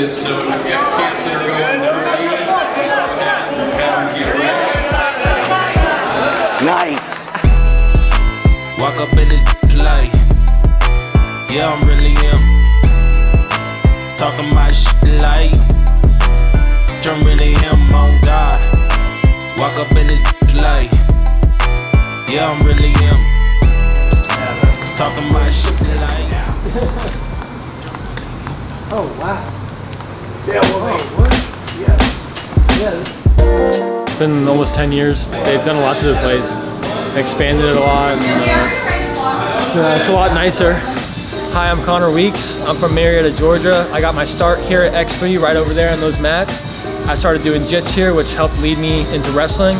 So if you've got kids that are going Nice. Walk up in this light. Yeah, I'm really him. Talking my shit like I'm really him on God. Walk up in this light. Yeah, I'm really him. Talking my shit like. Oh, wow. Yeah, well, It's been almost 10 years. They've done a lot to the place. Expanded it a lot, and it's a lot nicer. Hi, I'm Connor Weeks. I'm from Marietta, Georgia. I got my start here at X3 right over there on those mats. I started doing jits here, which helped lead me into wrestling.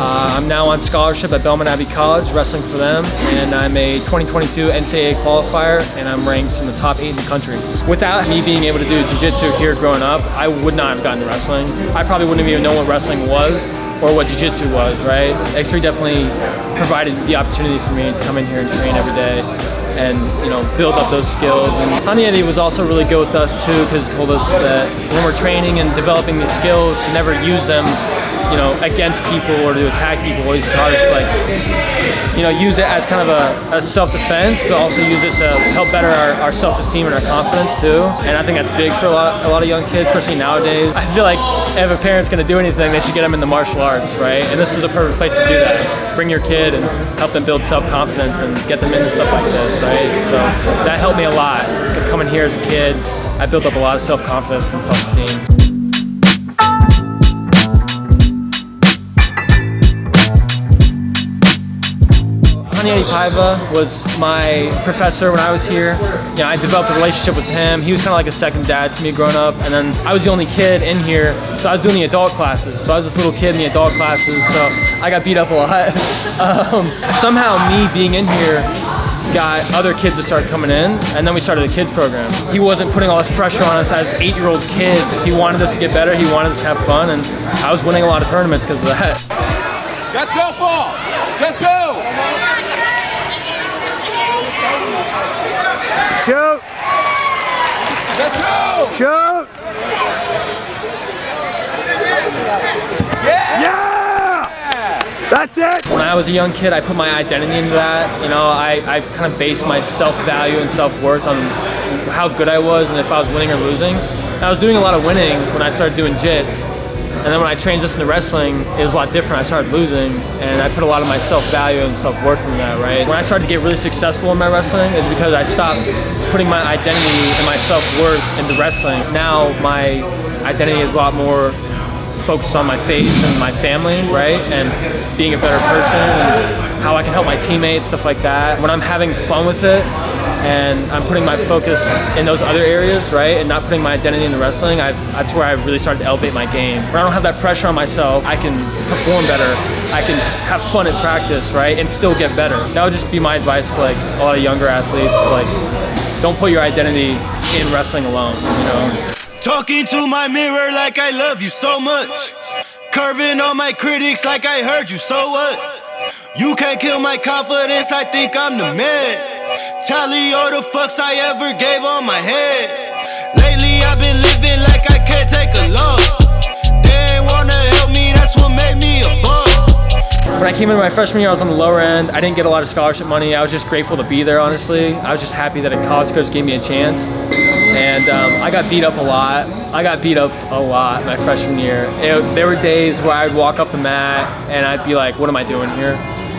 I'm now on scholarship at Belmont Abbey College, wrestling for them, and I'm a 2022 NCAA qualifier, and I'm ranked in the top 8 in the country. Without me being able to do jiu-jitsu here growing up, I would not have gotten to wrestling. I probably wouldn't have even known what wrestling was or what jiu-jitsu was, right? X3 definitely provided the opportunity for me to come in here and train every day and, you know, build up those skills. And Eddie was also really good with us too, because he told us that when we're training and developing these skills, to never use them, you know, against people or to attack people. He's taught us, like, you know, use it as kind of a self-defense, but also use it to help better our self-esteem and our confidence too. And I think that's big for a lot of young kids, especially nowadays. I feel like if a parent's gonna do anything, they should get them in the martial arts, right? And this is a perfect place to do that. Bring your kid and help them build self-confidence and get them into stuff like this, right? So that helped me a lot. Coming here as a kid, I built up a lot of self-confidence and self-esteem. Eddie Paiva was my professor when I was here. You know, I developed a relationship with him. He was kind of like a second dad to me growing up. And then I was the only kid in here, so I was doing the adult classes. So I was this little kid in the adult classes, so I got beat up a lot. Somehow me being in here got other kids to start coming in, and then we started a kids program. He wasn't putting all this pressure on us as 8-year-old kids. He wanted us to get better, he wanted us to have fun, and I was winning a lot of tournaments because of that. Let's go, Paul! Let's go! Shoot! Let's go! Shoot! Yeah! Yeah! That's it! When I was a young kid, I put my identity into that. You know, I kind of based my self-value and self-worth on how good I was and if I was winning or losing. And I was doing a lot of winning when I started doing jits. And then when I transitioned to wrestling, it was a lot different. I started losing, and I put a lot of my self-value and self-worth in that, right? When I started to get really successful in my wrestling, it's because I stopped putting my identity and my self-worth into wrestling. Now my identity is a lot more focused on my faith and my family, right? And being a better person and how I can help my teammates, stuff like that. When I'm having fun with it, and I'm putting my focus in those other areas, right, and not putting my identity into wrestling, that's where I really started to elevate my game. When I don't have that pressure on myself, I can perform better, I can have fun at practice, right, and still get better. That would just be my advice to, like, a lot of younger athletes, like, don't put your identity in wrestling alone, you know? Talking to my mirror like I love you so much. Curving on my critics like I heard you, so what? You can't kill my confidence, I think I'm the man. Tally all the fucks I ever gave on my head. Lately I've been living like I can't take a loss. They ain't wanna help me, that's what made me a boss. When I came into my freshman year, I was on the lower end. I didn't get a lot of scholarship money. I was just grateful to be there, honestly. I was just happy that a college coach gave me a chance. And I got beat up a lot. My freshman year. There were days where I'd walk off the mat and I'd be like, what am I doing here?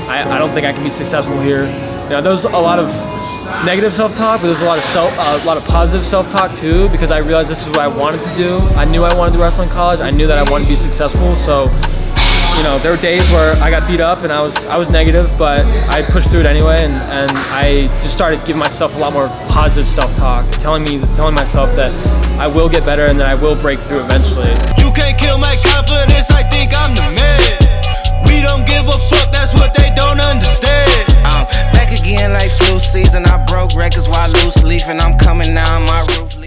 I don't think I can be successful here. You know, there was a lot of negative self-talk, but there's a lot of positive self-talk too, because I realized this is what I wanted to do. I knew I wanted to wrestle in college. I knew that I wanted to be successful. So, you know, there were days where I got beat up and I was negative, but I pushed through it anyway, and I just started giving myself a lot more positive self-talk, telling myself that I will get better and that I will break through eventually. You can't kill my confidence, I think I'm the man. We don't give new season, I broke records while loose leaf, and I'm coming now on my roof.